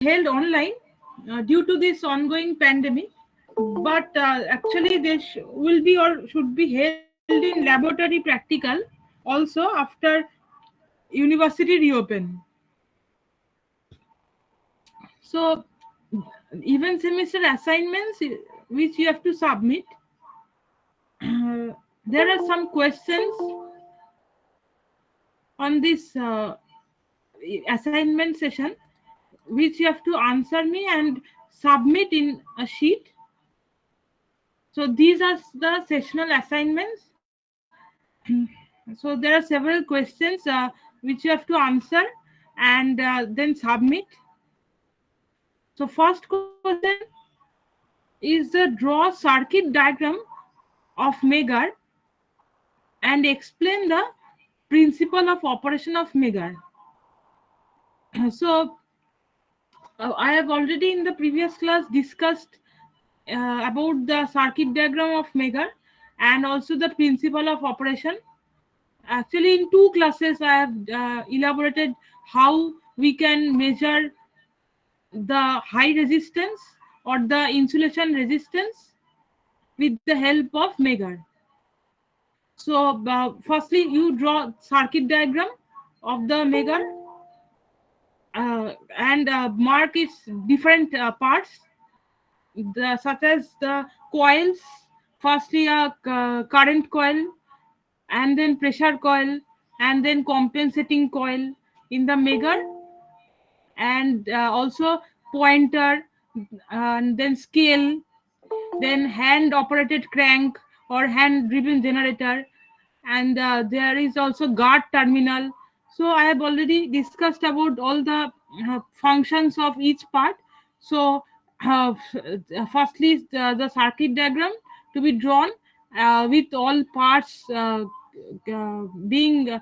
held online due to this ongoing pandemic, but actually they will be or should be held in laboratory practical also after university reopen. So even semester assignments which you have to submit, there are some questions on this assignment session which you have to answer me and submit in a sheet. So these are the sessional assignments. So there are several questions which you have to answer and then submit. So first question is the draw circuit diagram of Megger and explain the principle of operation of Megger. So I have already in the previous class discussed about the circuit diagram of Megger and also the principle of operation. Actually, in two classes, I have elaborated how we can measure the high resistance or the insulation resistance with the help of Megger. So, firstly, you draw circuit diagram of the Megger and mark its different parts, such as the coils. Firstly, a current coil, and then pressure coil, and then compensating coil in the Megger, and also pointer, and then scale, then hand operated crank or hand driven generator, and there is also guard terminal. So I have already discussed about all the functions of each part. So firstly the circuit diagram to be drawn with all parts being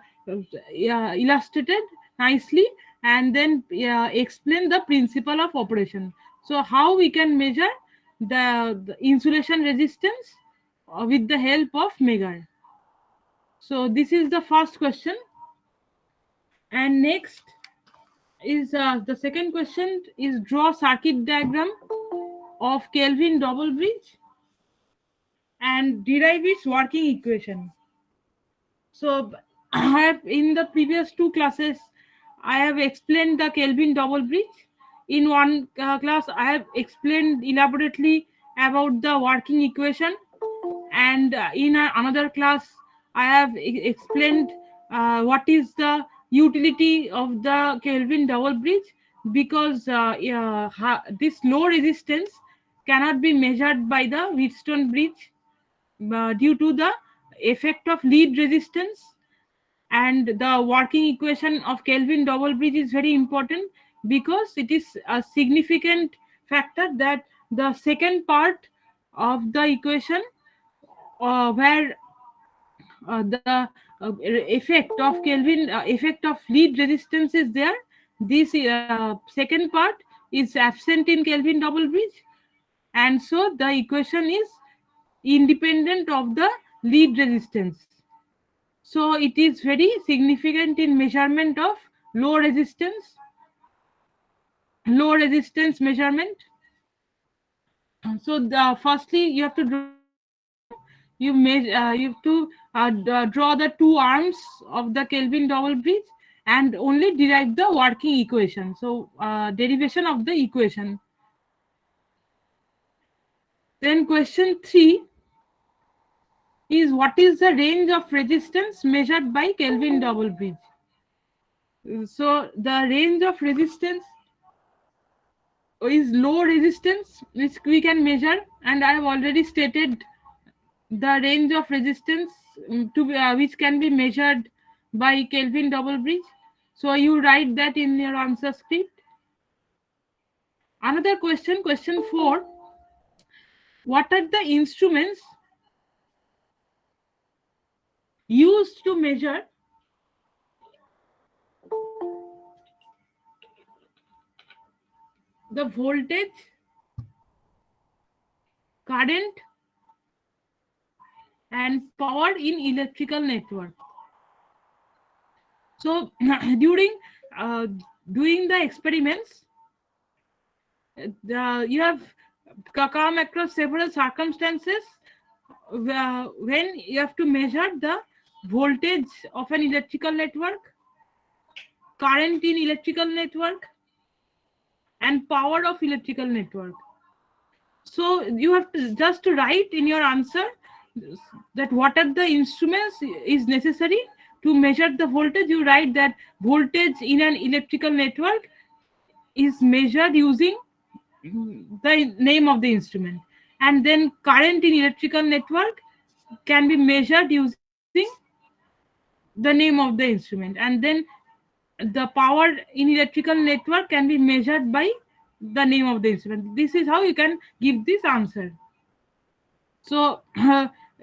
illustrated nicely, and then explain the principle of operation. So how we can measure the insulation resistance with the help of Megger. So this is the first question, and next is the second question is draw circuit diagram of Kelvin double bridge and derive its working equation. So I have in the previous two classes I have explained the Kelvin double bridge. In one class I have explained elaborately about the working equation, and in another class I have explained what is the utility of the Kelvin double bridge, because this low resistance cannot be measured by the Wheatstone bridge due to the effect of lead resistance, and the working equation of Kelvin double bridge is very important because it is a significant factor that the second part of the equation where the effect of Kelvin effect of lead resistance is there. This second part is absent in Kelvin double bridge, and so the equation is independent of the lead resistance. So it is very significant in measurement of low resistance measurement. So firstly you have to draw the diagram. You have to draw the two arms of the Kelvin double bridge and only derive the working equation. So derivation of the equation. Then question 3 is what is the range of resistance measured by Kelvin double bridge. So the range of resistance is low resistance which we can measure, and I have already stated the range of resistance to be, which can be measured by Kelvin double bridge. So you write that in your answer script. Another question, question 4, what are the instruments used to measure the voltage, current, and power in electrical network? So during doing the experiments, You have come across several circumstances when you have to measure the voltage of an electrical network, current in electrical network, and power of electrical network. So you have to just to write in your answer that what are the instruments is necessary to measure the voltage. You write that voltage in an electrical network is measured using the name of the instrument, and then current in electrical network can be measured using the name of the instrument, and then the power in electrical network can be measured by the name of the instrument. This is how you can give this answer. So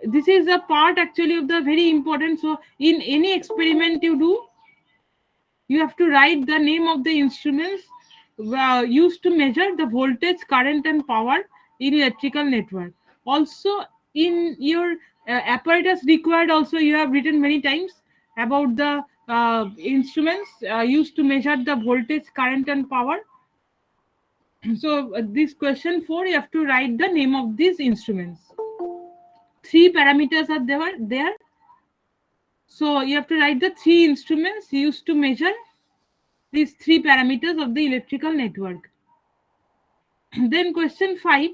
this is a part actually of the very important. So in any experiment you do, you have to write the name of the instruments used to measure the voltage, current, and power in electrical network. Also, in your apparatus required, also you have written many times about the instruments used to measure the voltage, current, and power. So this question 4, you have to write the name of these instruments. 3 parameters are there. So you have to write the 3 instruments used to measure these 3 parameters of the electrical network. Then question 5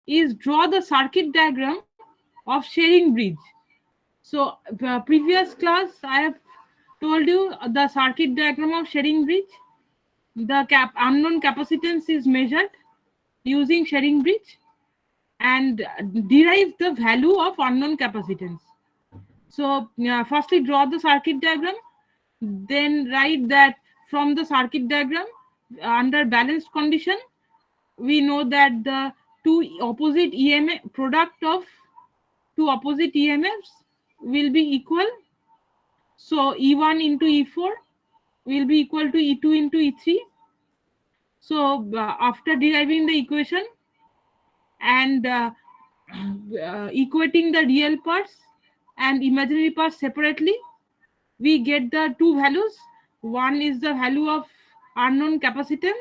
is draw the circuit diagram of sharing bridge. So previous class I have told you the circuit diagram of sharing bridge. The unknown capacitance is measured using sharing bridge and derive the value of unknown capacitance. So firstly draw the circuit diagram, then write that from the circuit diagram under balanced condition we know that the two opposite EMF product of two opposite EMFs will be equal. So E1 into E4 will be equal to E2 into E3. So after deriving the equation and equating the real parts and imaginary parts separately, we get the two values. One is the value of unknown capacitance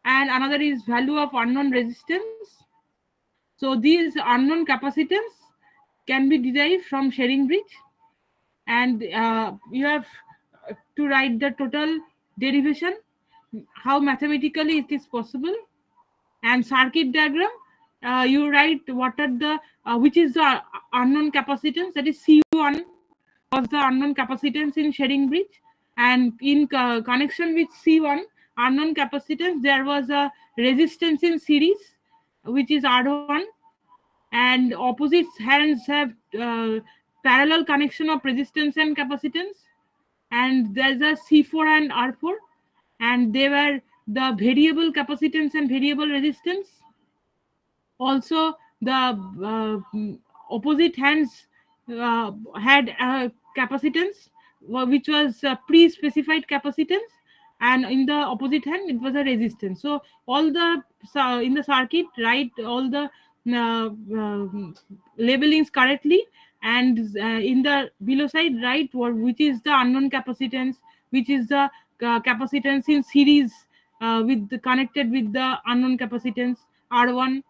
and another is value of unknown resistance. So these unknown capacitance can be derived from sharing bridge, and you have to write the total derivation, how mathematically it is possible. And circuit diagram, you write what are the which is the unknown capacitance, that is C1 was the unknown capacitance in sharing bridge, and in connection with C1 unknown capacitance there was a resistance in series which is R1, and opposite hands have parallel connection of resistance and capacitance, and there's a C4 and R4, and they were the variable capacitance and variable resistance. Also the opposite hands had a capacitance which was pre-specified capacitance, and in the opposite hand it was a resistance. So all the in the circuit write all the labelings correctly, and in the below side write which is the unknown capacitance, which is the capacitance in series with connected with the unknown capacitance R1,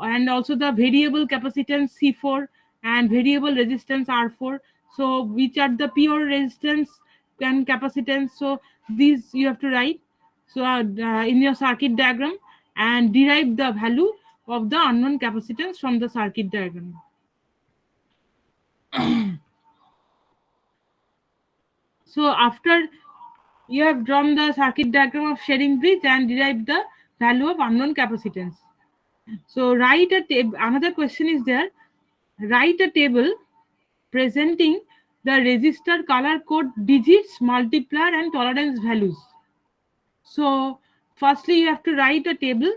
and also the variable capacitance C4 and variable resistance R4. So which are the pure resistance and capacitance. So these you have to write so in your circuit diagram and derive the value of the unknown capacitance from the circuit diagram. So after you have drawn the circuit diagram of sharing bridge and derived the value of unknown capacitance. So write a table. Another question is there. Write a table presenting the resistor color code digits, multiplier, and tolerance values. So firstly, you have to write a table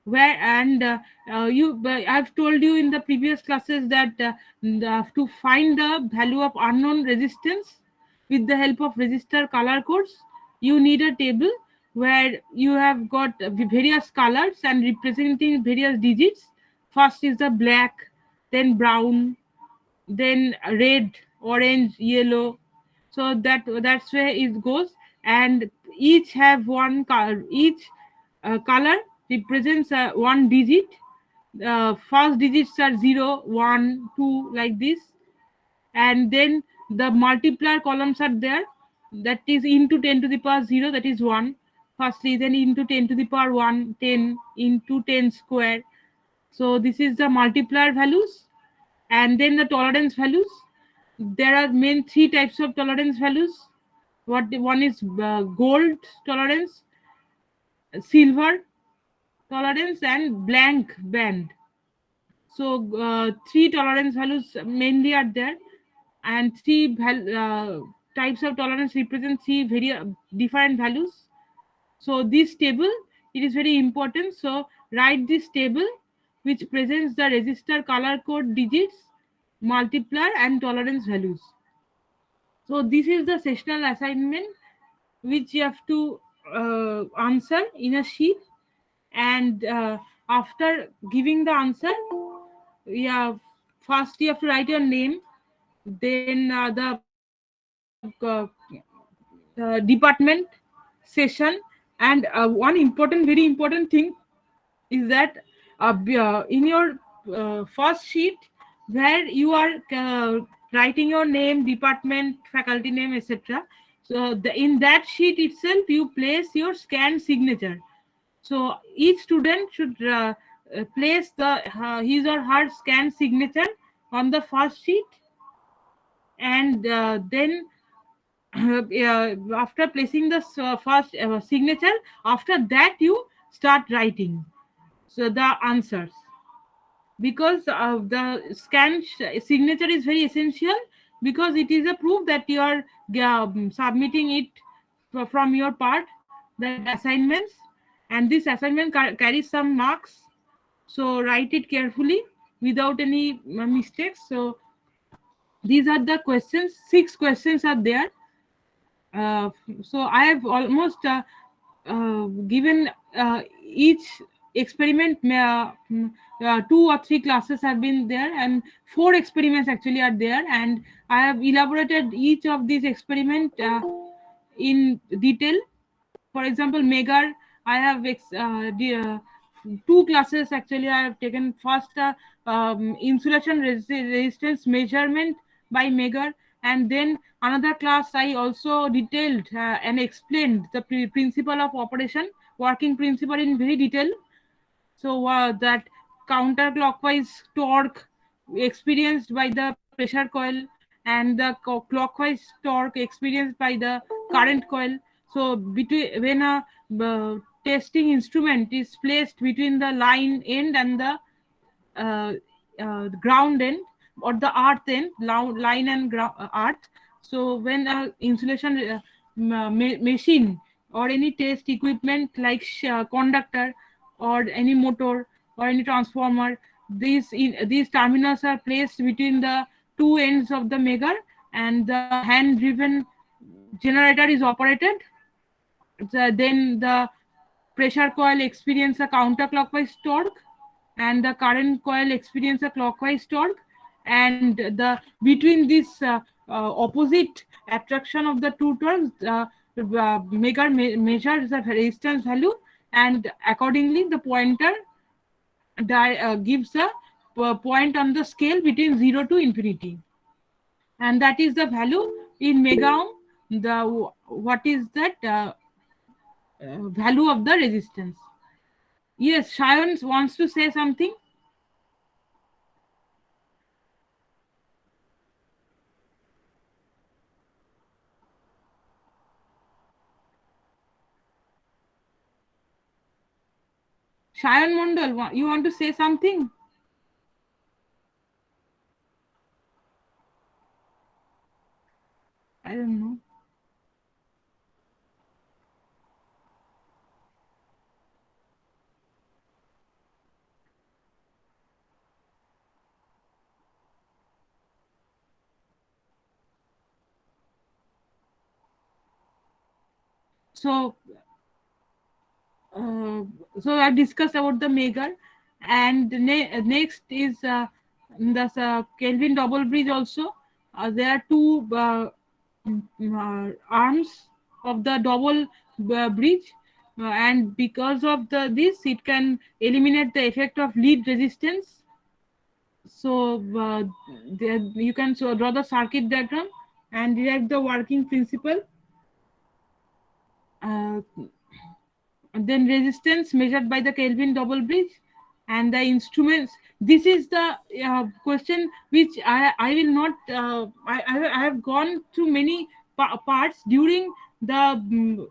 where, and I've told you in the previous classes that to find the value of unknown resistance with the help of resistor color codes, you need a table where you have got various colors and representing various digits. First is the black, then brown, then red, orange, yellow. So that's where it goes, and each have one color, each color represents one digit. First digits are 0, 1, 2, like this, and then the multiplier columns are there, that is into 10 to the power 0, that is 1 firstly, then into 10 to the power 1, 10 into 10 square. So this is the multiplier values. And then the tolerance values, there are main three types of tolerance values. One is gold tolerance, silver tolerance, and blank band. So three tolerance values mainly are there, and types of tolerance represent three very different values. So this table, it is very important. So write this table which presents the register color code digits, multiplier, and tolerance values. So this is the sessional assignment which you have to answer in a sheet. And after giving the answer, yeah, first you have to write your name, then the department, session, and one important, very important thing is that in your first sheet where you are writing your name, department, faculty name, etc. So in that sheet itself you place your scanned signature. So each student should place his or her scanned signature on the first sheet, and then after placing the first signature, after that you start writing so the answers, because the signature is very essential, because it is a proof that you are submitting it from your part, the assignments, and this assignment carries some marks. So write it carefully without any mistakes. So these are the questions, 6 questions are there. So I have almost given each experiment, 2 or 3 classes have been there, and 4 experiments actually are there, and I have elaborated each of these experiment in detail. For example, Megar, I have 2 classes actually I have taken. First, insulation resistance measurement by Megar, and then another class I also detailed and explained the principle of operation, working principle in very detail. So that counterclockwise torque experienced by the pressure coil, and the clockwise torque experienced by the current coil. So between when a testing instrument is placed between the line end and the uh, ground end, or the earth end, line and earth. So when a insulation machine or any test equipment like conductor or any motor or any transformer, these terminals are placed between the two ends of the Megar, and the hand driven generator is operated. Then the pressure coil experience a counterclockwise torque, and the current coil experience a clockwise torque, and the between this opposite attraction of the two torques, measures the resistance value, and accordingly the pointer gives a point on the scale between 0 to infinity, and that is the value in mega ohm. The what is that value of the resistance? Yes, Shayan wants to say something. Shayan Mondal, you want to say something? I don't know. So, uh, so I discussed about the Megar, and next is the Kelvin double bridge. Also, there are two arms of the double bridge. and because of this it can eliminate the effect of lead resistance. So you can draw the circuit diagram and derive the working principle. Uh, then resistance measured by the Kelvin double bridge, and the instruments. This is the question which I will not I have gone through many parts during the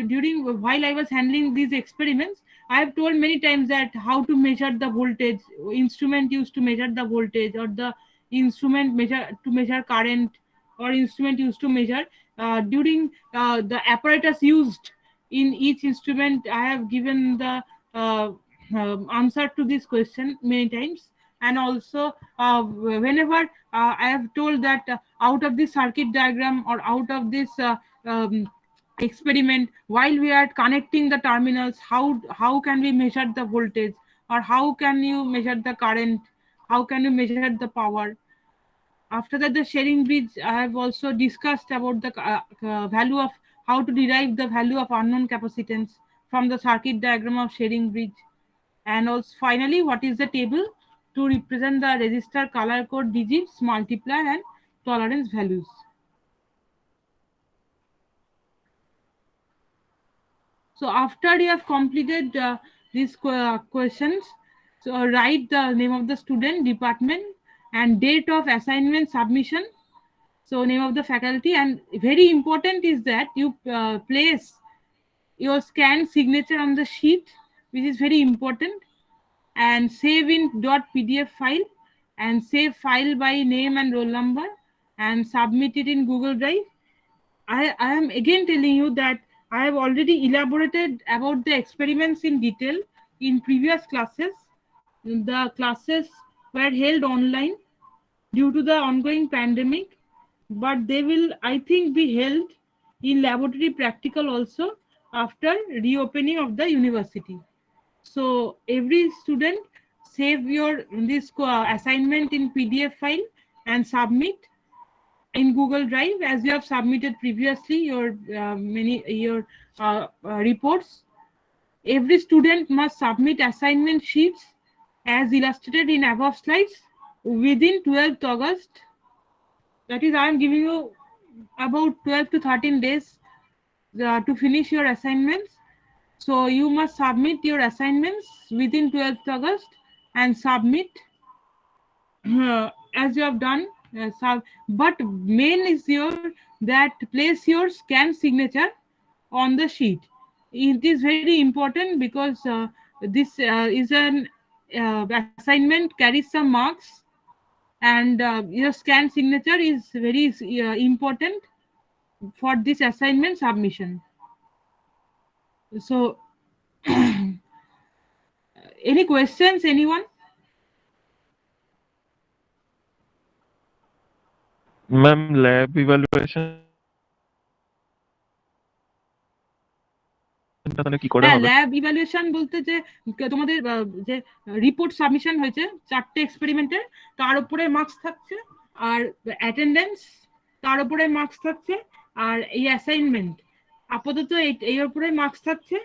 during while I was handling these experiments. I have told many times that how to measure the voltage, instrument used to measure the voltage, or the instrument measure current, or instrument used to measure during the apparatus used in each instrument. I have given the answer to this question many times. And also whenever I have told that out of this circuit diagram or out of this experiment, while we are connecting the terminals, how can we measure the voltage, or how can you measure the current, how can you measure the power. After that, the sharing bridge, I have also discussed about the value of how to derive the value of unknown capacitance from the circuit diagram of sharing bridge. And also finally, what is the table to represent the resistor color code digits, multiplier and tolerance values. So after you have completed these questions, so write the name of the student, department, and date of assignment submission. So name of the faculty, and very important is that you place your scanned signature on the sheet, which is very important, and save in .pdf file, and save file by name and roll number, and submit it in Google Drive. I am again telling you that I have already elaborated about the experiments in detail in previous classes. The classes were held online due to the ongoing pandemic, but they will, I think, be held in laboratory practical also after reopening of the university. So every student save your this assignment in PDF file and submit in Google Drive as you have submitted previously your reports. Every student must submit assignment sheets as illustrated in above slides within 12th August. That is, I am giving you about 12 to 13 days to finish your assignments. So you must submit your assignments within 12th August and submit as you have done. But main is your that place your scan signature on the sheet. It is very important because this is an assignment carries some marks, and your scan signature is very important for this assignment submission. So any questions, anyone? Ma'am, lab evaluation lab evaluation বলতে যে তোমাদের যে report submission হয়েছে 4টে এক্সপেরিমেন্টের, তার উপরে marks থাকছে, আর attendance তার উপরে মার্কস থাকছে, আর এই অ্যাসাইনমেন্ট আপাতত এর উপরে মার্কস থাকছে।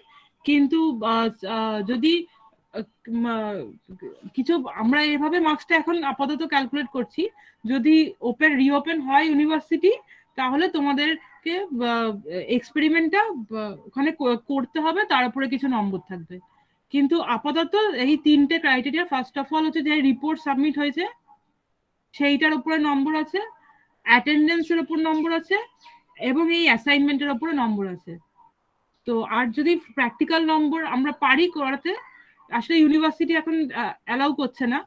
কিন্তু যদি কিছু আমরা এভাবে মার্কসটা এখন আপাতত ক্যালকুলেট করছি, যদি রিওপেন হয় ইউনিভার্সিটি, তাহলে তোমাদেরকে এক্সপেরিমেন্টটা ওখানে করতে হবে, তার উপরে কিছু নম্বর থাকবে। কিন্তু আপাতত এই 3টে ক্রাইটেরিয়া, ফার্স্ট অফ অল হচ্ছে যে রিপোর্ট সাবমিট হয়েছে সেইটার উপরে নম্বর আছে, অ্যাটেন্ডেন্সের উপর নম্বর আছে, এবং এই অ্যাসাইনমেন্টের উপরে নম্বর আছে। তো আর যদি প্র্যাকটিক্যাল নম্বর আমরা পারি করাতে, আসলে ইউনিভার্সিটি এখন অ্যালাউ করছে না,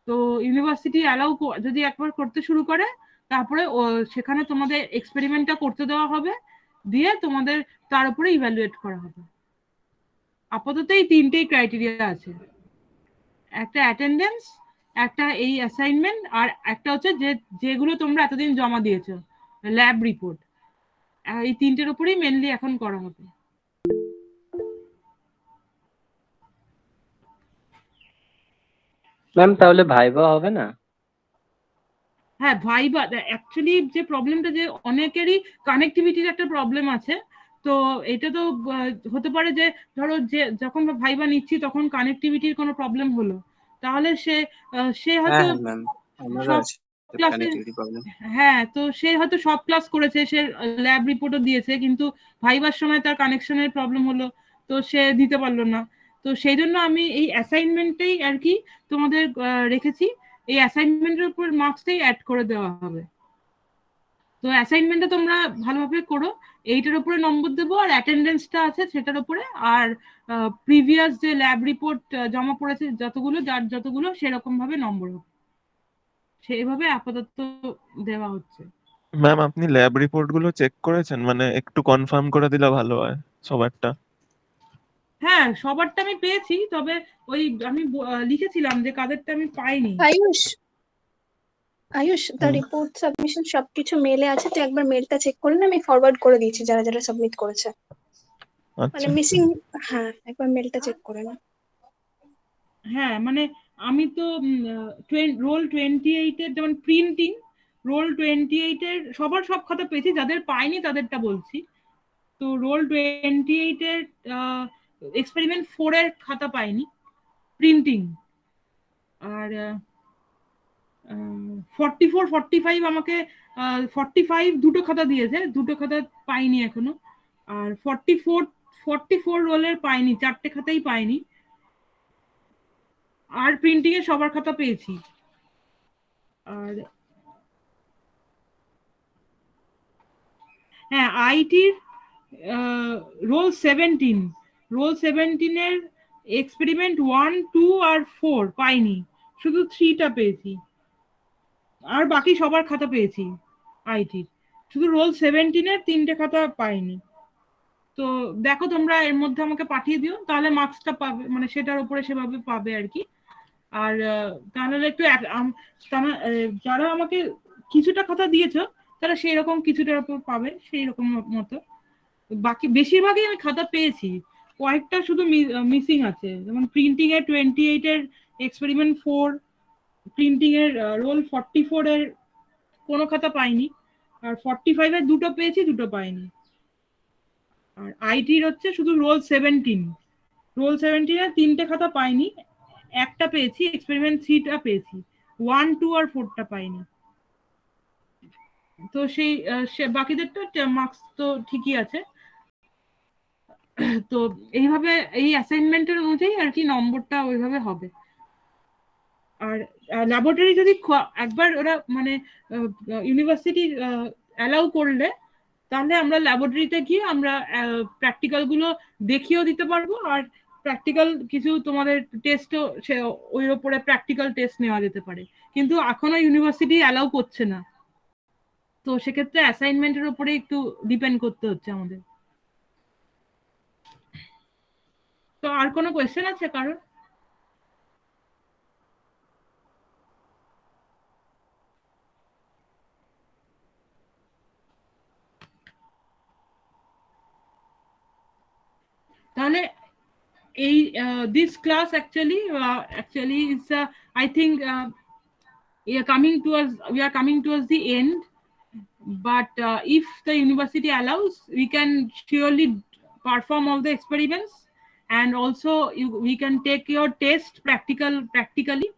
তো ইউনিভার্সিটি অ্যালাউ যদি একবার করতে শুরু করে, তারপরে সেখানে তোমাদের এক্সপেরিমেন্টটা করতে দেওয়া হবে, দিয়ে তোমাদের তার উপরে ইভ্যালুয়েট করা হবে। আপাতত এই 3টেই ক্রাইটেরিয়া আছে, একটা অ্যাটেন্ডেন্স, একটা এই অ্যাসাইনমেন্ট, আর একটা হচ্ছে যেগুলো তোমরা এতদিন জমা দিয়েছো ল্যাব রিপোর্ট। এই 3টের উপরেই মেনলি এখন করা হবে। ম্যাম তাহলে ভাইবা হবে না? হ্যাঁ ভাইবা, অ্যাকচুয়ালি যে প্রবলেমটা যে অনেকেরই কানেক্টিভিটির একটা প্রবলেম আছে, তো এটা তো হতে পারে যে ধরো যে যখন ভাইবা নিচ্ছি তখন কানেক্টিভিটির কোনো প্রবলেম হলো, তাহলে সে হয়তো ম্যাম আমারও সব আছে ক্লাসে, কানেক্টিভিটি প্রবলেম। হ্যাঁ তো সে হয়তো সব ক্লাস করেছে, সে ল্যাব রিপোর্টও দিয়েছে, কিন্তু ভাইবার সময় তার কানেকশনের প্রবলেম হলো, তো সে দিতে পারলো না। তো সেই জন্য আমি এই অ্যাসাইনমেন্টেই আর কি তোমাদের রেখেছি, এই অ্যাসাইনমেন্টের উপর মার্কসটাই অ্যাড করে দেওয়া হবে। তো অ্যাসাইনমেন্টটা তোমরা ভালোভাবে করো, এইটার উপরে নম্বর দেবো, আর অ্যাটেন্ডেন্সটা আছে সেটার উপরে, আর প্রিভিয়াস যে ল্যাব রিপোর্ট জমা পড়েছে যতগুলো, যার যতগুলো সেরকম ভাবে নম্বর হবে, সেইভাবে আপাতত দেওয়া হচ্ছে। ম্যাম আপনি ল্যাব রিপোর্ট গুলো চেক করেছেন? মানে একটু কনফার্ম করে দিলে ভালো হয় সবারটা। হ্যাঁ সবারটা আমি পেয়েছি, তবে ওই আমি লিখেছিলাম যে কাদেরটা আমি পাইনি। আয়ুষ দ্য রিপোর্ট সাবমিশন সবকিছু মেলে আছে, তো একবার মেলটা চেক করে না, আমি ফরওয়ার্ড করে দিয়েছি যারা যারা সাবমিট করেছে, মানে আচ্ছা মিসিং। হ্যাঁ একবার মেলটা চেক করে না। হ্যাঁ মানে আমি তো রোল 28 এর যেমন প্রিন্টিং, রোল 28 এর সবার সব খাতা পেয়েছি, যাদের পাইনি তাদেরটা বলছি। তো রোল 28 এর এক্সপেরিমেন্ট 4 এর খাতা পাইনি প্রিন্টিং, আর 44 45 আমাকে 45 দুটো খাতা দিয়েছে, দুটো খাতা পাইনি এখনো। আর 44 রোলের পাইনি, 4টে খাতাই পাইনি। আর প্রিন্টিং এর সবার খাতা পেয়েছি। আর হ্যাঁ আইটির রোল 17 এর এক্সপেরিমেন্ট 1 2 আর 4 পাইনি, শুধু 3টা পেয়েছি, আর বাকি সবার খাতা পেয়েছি আইটির, শুধু রোল 17 এর 3টে খাতা পাইনি। তো দেখো তোমরা এর মধ্যে আমাকে পাঠিয়ে দিও, তাহলে মার্কসটা পাবে, মানে সেটার উপরে সেভাবে পাবে আর কি। আর তাহলে একটু যারা আমাকে কিছুটা খাতা দিয়েছো তারা সেই রকম কিছুটার উপর পাবে সেই রকম মতো। বাকি বেশিরভাগই আমি খাতা পেয়েছি, কয়েকটা শুধু মিসিং আছে, যেমন প্রিন্টিং এর 28 এর এক্সপেরিমেন্ট 4, প্রিন্টিং এর রোল 44 এর কোনো খাতা পাইনি, আর 45 এর দুটো পেয়েছি, দুটো পাইনি। আর আইটির হচ্ছে শুধু রোল 17 এর 3টে খাতা পাইনি, একটা পেয়েছি, এক্সপেরিমেন্ট 3টা পেয়েছি, 1 2 আর 4টা পাইনি। তো সে বাকিদেরটা মার্কস তো ঠিকই আছে। তো এইভাবে এই অ্যাসাইনমেন্টের অনুযায়ী আর কি নম্বরটা ওইভাবে হবে। আর ল্যাবরেটরি যদি একবার ওরা মানে ইউনিভার্সিটি অ্যালাউ করলে, তাহলে আমরা ল্যাবরেটরিতে গিয়ে আমরা প্র্যাকটিক্যাল গুলো দেখিয়েও দিতে পারবো, আর প্র্যাকটিক্যাল কিছু তোমাদের টেস্টও ওই উপরে প্র্যাকটিক্যাল টেস্ট নেওয়া যেতে পারে, কিন্তু এখনো ইউনিভার্সিটি অ্যালাউ করছে না। তো সেক্ষেত্রে অ্যাসাইনমেন্টের উপরে একটু ডিপেন্ড করতে হচ্ছে আমাদের। তো আর কোনো কোয়েশ্চেন আছে কারণ? তাহলে এই this class actually is I think we are coming towards the end, but if the university allows, we can surely perform all the experiments, and also we can take your test practically,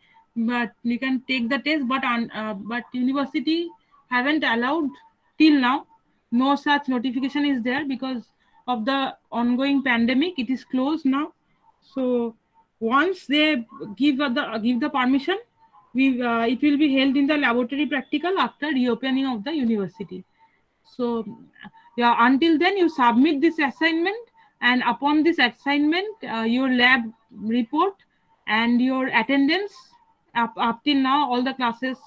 but we can take the test, but university haven't allowed till now, no such notification is there because of the ongoing pandemic, it is closed now. So once they give the permission, it will be held in the laboratory practical after reopening of the university. So yeah, until then you submit this assignment, and upon this assignment your lab report and your attendance up till now, all the classes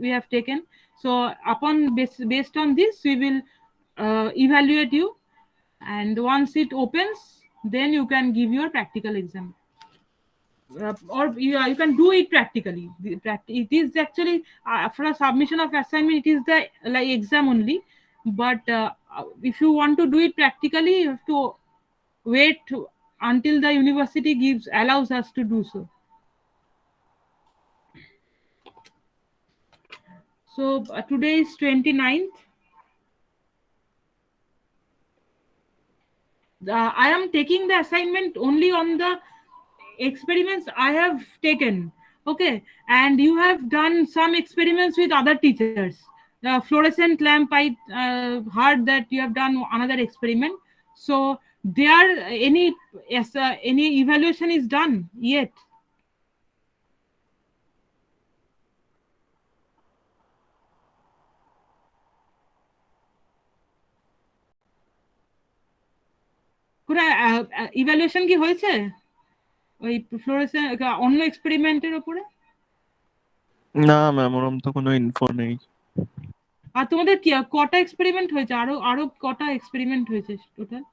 we have taken. So upon based on this we will evaluate you, and once it opens, then you can give your practical exam. Or you can do it practically. It is actually after a submission of assignment, it is the like exam only, but if you want to do it practically, you have to wait until the university allows us to do so. So today is 29th. I am taking the assignment only on the experiments I have taken. Okay, and you have done some experiments with other teachers. The fluorescent lamp, I heard that you have done another experiment. So there any yes, any evaluation is done yet? কোনো evaluation কি হয়েছে ওই fluorescent অন্য এক্সপেরিমেন্টের উপরে? না ma'am, ওরকম তো কোনো ইনফো নেই। আর তোমাদের কি কটা এক্সপেরিমেন্ট হয়েছে? আরো কটা এক্সপেরিমেন্ট হয়েছে টোটাল?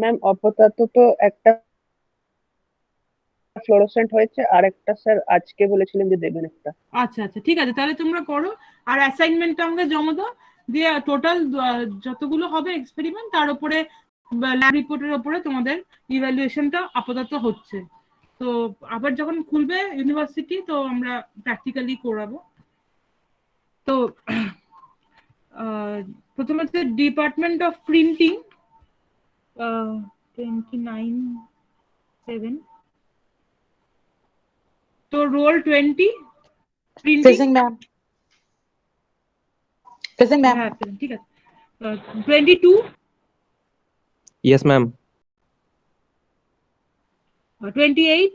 ম্যাম আপাতত তো একটা ফ্লোরোসেন্ট হয়েছে, আর একটা স্যার আজকে বলেছিলেন যে দেবেন একটা। আচ্ছা আচ্ছা, ঠিক আছে, তাহলে তোমরা করো আর অ্যাসাইনমেন্টটা আমাকে জমা দাও, দিয়ে টোটাল যতগুলো হবে এক্সপেরিমেন্ট তার উপরে ল্যাব রিপোর্টের উপরে তোমাদের ইভ্যালুয়েশনটা আপাতত হচ্ছে। তো আবার যখন খুলবে ইউনিভার্সিটি তো আমরা প্র্যাকটিক্যালি করাবো। তো প্রথমে হচ্ছে ডিপার্টমেন্ট অফ প্রিন্টিং 29/7, তো roll 20 printing. Present ma'am, present ma'am. হ্যাঁ ঠিক আছে। 22, Yes, ma'am. 28,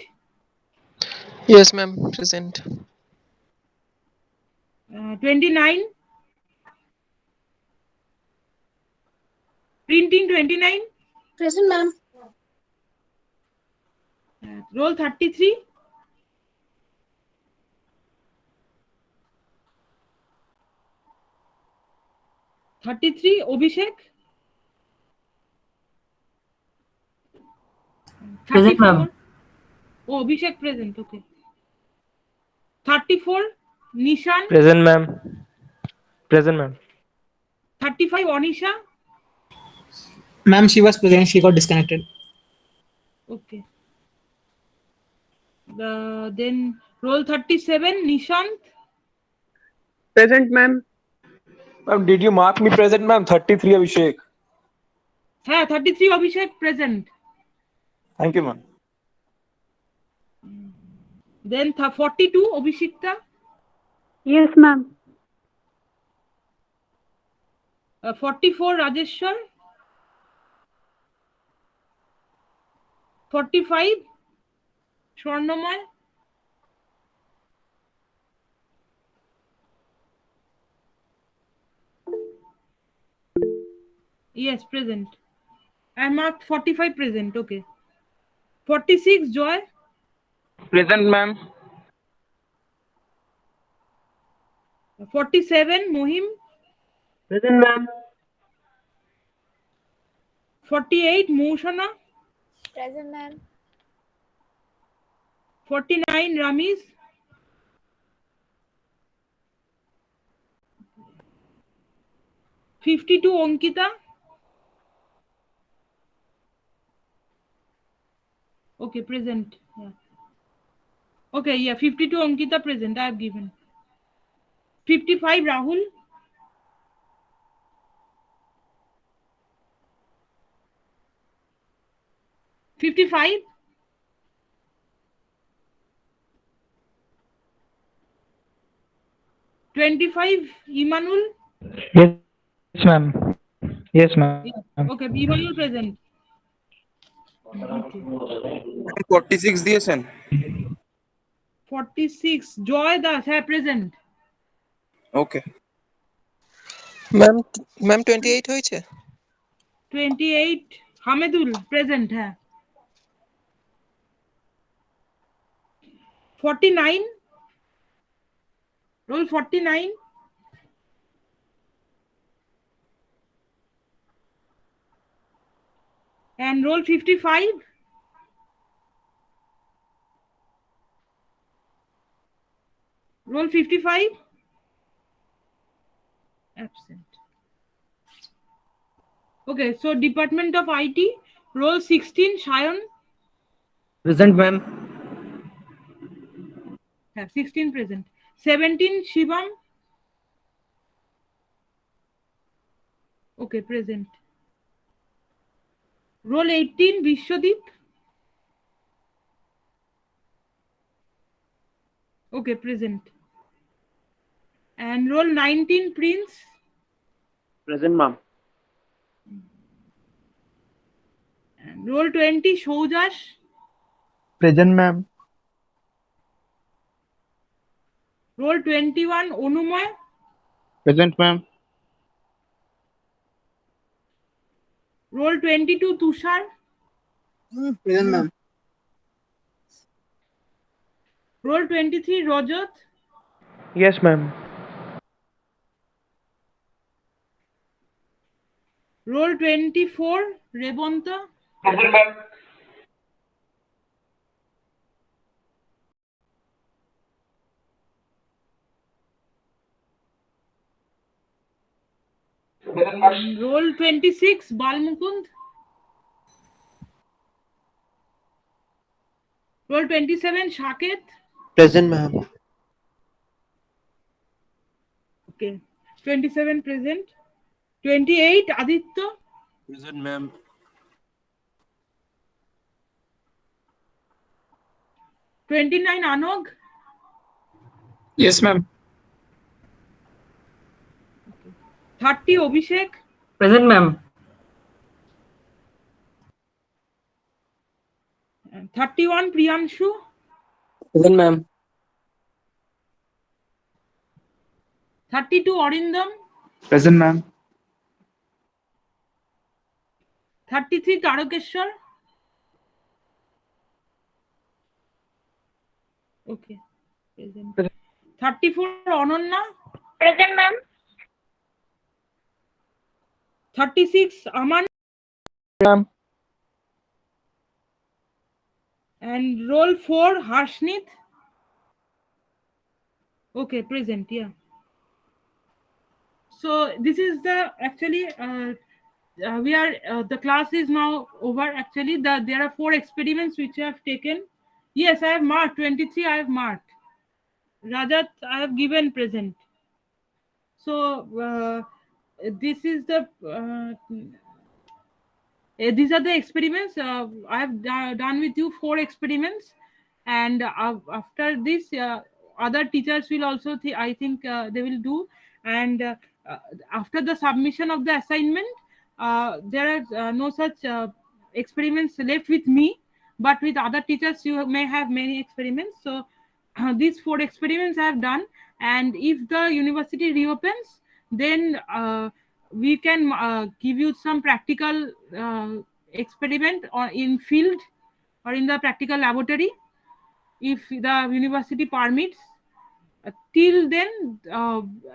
Yes, ma'am. Present. 29, printing 29, Present, ma'am. roll 33, 33, Abhishek. Present, ma'am. Oh, Abhishek present, okay. 34, Nishan. Present, ma'am. Present, ma'am. 35, Anisha. Ma'am, she was present. She got disconnected. Okay. Then roll 37, Nishant. Present ma'am. Ma'am, did you mark me present, ma'am? 33, Abhishek. হ্যাঁ 33, Abhishek present. Thank you, ma'am. Then 42, Abhishekta. Yes, ma'am. 44, Rajeshwar. 45, Swarnamoy. Yes, present. I marked 45 present. Okay. 46, Joy. Present, ma'am. 47, Mohim. Present, ma'am. 48, Moshana. Present, ma'am. 49, Ramiz. 52, Ankita. Okay, present. Yeah. Okay, yeah, 52, Ankita present. I have given. 55, Rahul. 55. 25, Imanul. Yes, ma'am. Yes, ma'am. Okay, Imanul present. Okay. 46 দিয়েছেন। 46, Joy Das, হ্যাঁ present. ওকে Ma'am, 28 হয়েছে? 28, Hamedul present, হ্যাঁ। 49, roll 49. And roll 55. Roll 55. Absent. Okay, so Department of IT, roll 16, Shayan. Present, ma'am. 16 present. 17 Shivam. Okay, present. Roll 18 Vishwadeep. Okay, present. And roll 19 Prince. Present, ma'am. And roll 20 Shoujash. Present, ma'am. Roll 21 Onumoy. Present, ma'am. Roll 22 Tushar. Present, ma'am. Roll 23 Rajat. Yes, ma'am. Roll 24 Rebonta. Present, ma'am. Roll 26 Balmukund. Roll 27 Shaket. Present, ma'am. Okay. 27 present. 28 Aditya. Present, ma'am. 29 Anog. Yes, ma'am. 30 Abhishek. Present, ma'am. 31 Priyanshu. Present, ma'am. 32 Arindam. Present, ma'am. 33 Tarakeshwar. Okay. Present. 34 Ananya. Present, ma'am. 36 Aman. Ma'am. And roll 4 Harshnit. Okay, present, yeah. So this is the actually we are the class is now over. Actually, there are 4 experiments which I have taken. Yes, I have marked 23. I have marked. Rajat, I have given present. So this is the these are the experiments. I have done with you 4 experiments, and after this, other teachers will also. I think they will do, and after the submission of the assignment, there are no such experiments left with me, but with other teachers you may have many experiments. So these 4 experiments I have done, and if the university reopens, then we can give you some practical experiment or in field or in the practical laboratory if the university permits. Till then,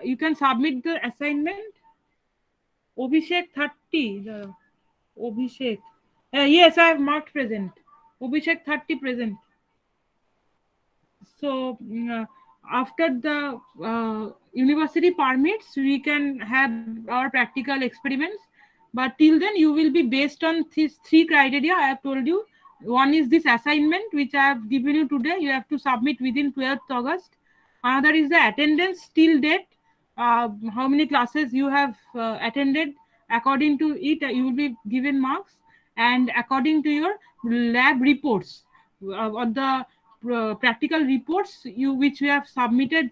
you can submit the assignment. Abhishek 30. Abhishek. Yes, I have marked present. Abhishek 30 present. So after the university permits, we can have our practical experiments. But till then, you will be based on these 3 criteria I have told you. One is this assignment, which I have given you today. You have to submit within 12th August. Another is the attendance till date. How many classes you have attended. According to it, you will be given marks. And according to your lab reports or the practical reports which you have submitted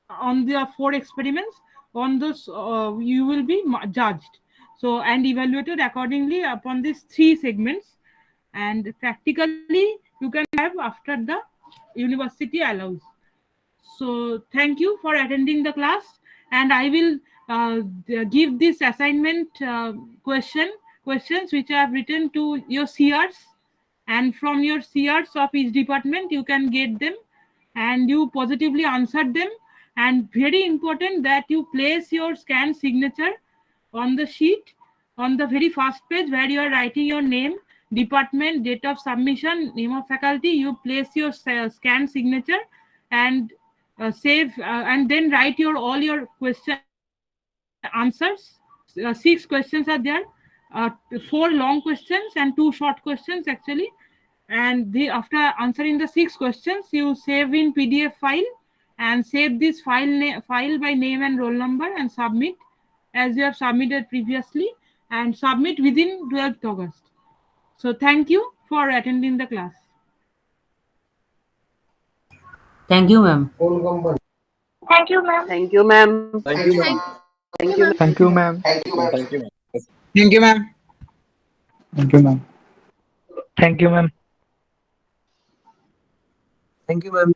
on the 4 experiments, on those you will be judged. So and evaluated accordingly upon these 3 segments. And practically you can have after the university allows. So thank you for attending the class, and I will give this assignment questions which I have written to your CRs, and from your CRs of each department you can get them, and you positively answered them. And very important that you place your scanned signature on the sheet on the very first page where you are writing your name, department, date of submission, name of faculty. You place your scanned signature and save and then write your all your question answers. 6 questions are there, 4 long questions and 2 short questions actually. and after answering the 6 questions, you save in PDF file and save this file by name and roll number and submit as you have submitted previously, and submit within 12th August. So thank you for attending the class. Thank you, ma'am. Thank you, ma'am. Thank you, ma'am. Thank you, ma'am. Thank you. Thank you, ma'am. Thank you, ma'am. Thank you, ma'am. Thank you, ma'am. Thank you, ma'am. Thank you, ma'am.